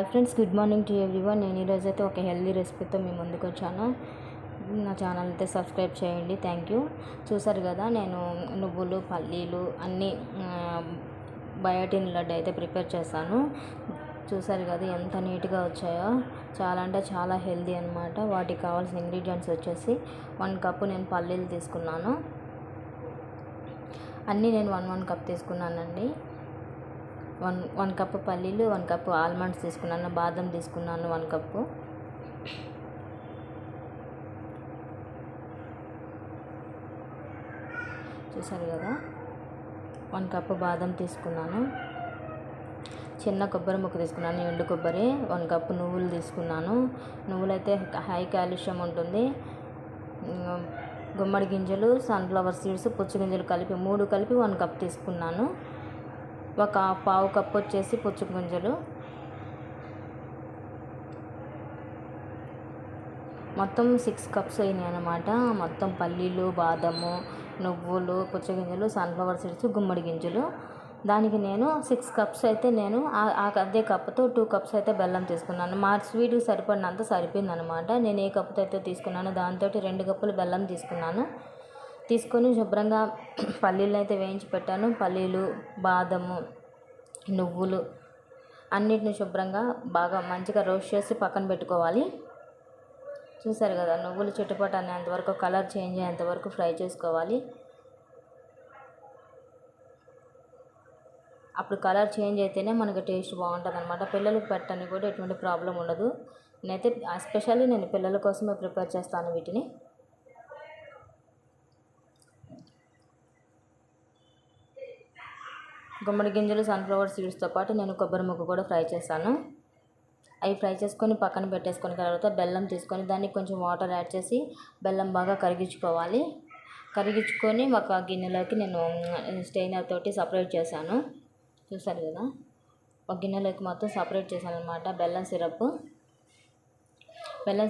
Hi friends, good morning to everyone. నేను ఈరోజు అయితే ఒక హెల్దీ రెసిపీతో మీ ముందుకు వచ్చాను. నా ఛానల్ అయితే సబ్స్క్రైబ్ చేయండి. Thank you. చూసారు కదా, నేను నువ్వులు, పల్లీలు అన్నీ బయోటిన్ లడ్డు అయితే ప్రిపేర్ చేశాను. చూసారు కదా ఎంత నీట్గా వచ్చాయో. చాలా అంటే చాలా హెల్దీ అనమాట. వాటికి కావాల్సిన ఇంగ్రీడియంట్స్ వచ్చేసి 1 కప్పు నేను పల్లీలు తీసుకున్నాను. అన్నీ నేను 1 కప్ తీసుకున్నానండి. 1 కప్పు పల్లీలు, 1 కప్పు ఆల్మండ్స్ తీసుకున్నాను, బాదం తీసుకున్నాను 1 కప్పు. చూసారు కదా, 1 కప్పు బాదం తీసుకున్నాను. చిన్న కొబ్బరి ముక్క తీసుకున్నాను, ఎండు కొబ్బరి. 1 కప్పు నువ్వులు తీసుకున్నాను. నువ్వులు అయితే హై కాల్షియం ఉంటుంది. గుమ్మడి గింజలు, సన్ఫ్లవర్ సీడ్స్, పుచ్చు గింజలు కలిపి 3 కలిపి 1 కప్ తీసుకున్నాను. ఒక పావు కప్పు వచ్చేసి పుచ్చు గింజలు. మొత్తం 6 కప్స్ అయినాయి అన్నమాట. మొత్తం పల్లీలు, బాదము, నువ్వులు, పుచ్చు గింజలు, సన్ఫ్లవర్ సీడ్స్, గుమ్మడి గింజలు. దానికి నేను 6 కప్స్ అయితే నేను అదే కప్పుతో 2 కప్స్ అయితే బెల్లం తీసుకున్నాను. మా స్వీట్కి సరిపడినంత సరిపోయింది అనమాట. నేను ఏ కప్పుతో అయితే తీసుకున్నానో దాంతో 2 కప్పులు బెల్లం తీసుకొని శుభ్రంగా పల్లీలు అయితే వేయించి పెట్టాను. పల్లీలు, బాదము, నువ్వులు అన్నిటిని శుభ్రంగా బాగా మంచిగా రోస్ట్ చేసి పక్కన పెట్టుకోవాలి. చూసారు కదా, నువ్వులు చిట్టుపట్టు అనేంతవరకు, కలర్ చేంజ్ అయ్యేంతవరకు ఫ్రై చేసుకోవాలి. అప్పుడు కలర్ చేంజ్ అయితేనే మనకి టేస్ట్ బాగుంటుంది అనమాట. పిల్లలకు పెట్టని కూడా ఎటువంటి ప్రాబ్లం ఉండదు. నేనైతే ఎస్పెషల్లీ నేను పిల్లల కోసమే ప్రిపేర్ చేస్తాను వీటిని. గుమ్మడి గింజలు, సన్ఫ్లవర్ సీడ్స్తో పాటు నేను కొబ్బరి ముక్క కూడా ఫ్రై చేశాను. అవి ఫ్రై చేసుకొని పక్కన పెట్టేసుకొని తర్వాత బెల్లం తీసుకొని దానికి కొంచెం వాటర్ యాడ్ చేసి బెల్లం బాగా కరిగించుకొని ఒక గిన్నెలోకి నేను స్టెయినర్ తోటి సపరేట్ చేశాను. చూసారు కదా, ఒక గిన్నెలోకి మొత్తం సపరేట్ చేశాను అనమాట. బెల్లం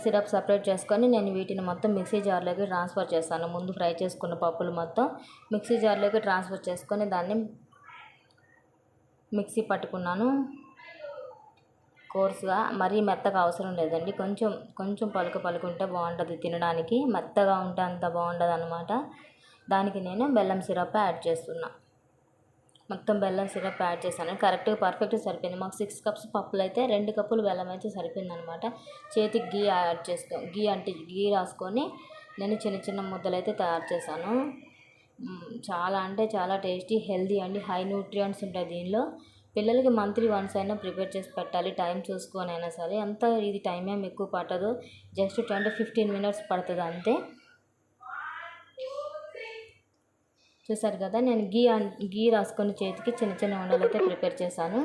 సిరప్ సపరేట్ చేసుకొని నేను వీటిని మొత్తం మిక్సీ జార్లోకి ట్రాన్స్ఫర్ చేస్తాను. ముందు ఫ్రై చేసుకున్న పప్పులు మొత్తం మిక్సీ జార్లోకి ట్రాన్స్ఫర్ చేసుకొని దాన్ని మిక్సీ పట్టుకున్నాను. కోర్స్గా మరీ మెత్తగా అవసరం లేదండి. కొంచెం పలుకు ఉంటే బాగుంటుంది తినడానికి. మెత్తగా ఉంటే అంత బాగుండదు అనమాట. దానికి నేను బెల్లం సిరప్ యాడ్ చేస్తున్నా. మొత్తం బెల్లం సిరప్ యాడ్ చేశాను. పర్ఫెక్ట్గా సరిపోయింది. మాకు 6 కప్స్ పప్పులు అయితే 2 కప్పులు బెల్లం అయితే సరిపోయింది అనమాట. చేతికి గీ రాసుకొని నేను చిన్న ముద్దలు అయితే తయారు చేశాను. చాలా అంటే చాలా టేస్టీ, హెల్దీ అండి. హై న్యూట్రియంట్స్ ఉంటాయి దీనిలో. పిల్లలకి మంత్లీ వన్స్ అయినా ప్రిపేర్ చేసి పెట్టాలి, టైం చూసుకొని అయినా సరే. ఇది టైం ఏం ఎక్కువ పట్టదు, జస్ట్ 10-15 మినిట్స్ పడుతుంది అంతే. చూసారు కదా, నేను గీ రాసుకొని చేతికి చిన్న ఉండలు అయితే ప్రిపేర్ చేశాను.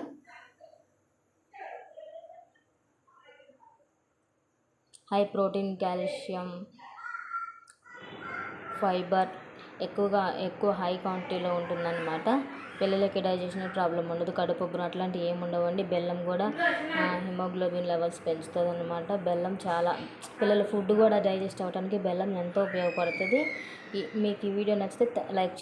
హై ప్రోటీన్, కాల్షియం, ఫైబర్ ఎక్కువ హై క్వాంటిటీలో ఉంటుందన్నమాట. పిల్లలకి డైజెషన్ ప్రాబ్లం ఉండదు, కడుపు ఉబ్బరం అట్లాంటివి ఏమి ఉండవండి. బెల్లం కూడా హిమోగ్లోబిన్ లెవెల్స్ పెంచుతుంది అనమాట. బెల్లం చాలా పిల్లల ఫుడ్ కూడా డైజెస్ట్ అవ్వడానికి బెల్లం ఎంతో ఉపయోగపడుతుంది. మీకు ఈ వీడియో నచ్చితే లైక్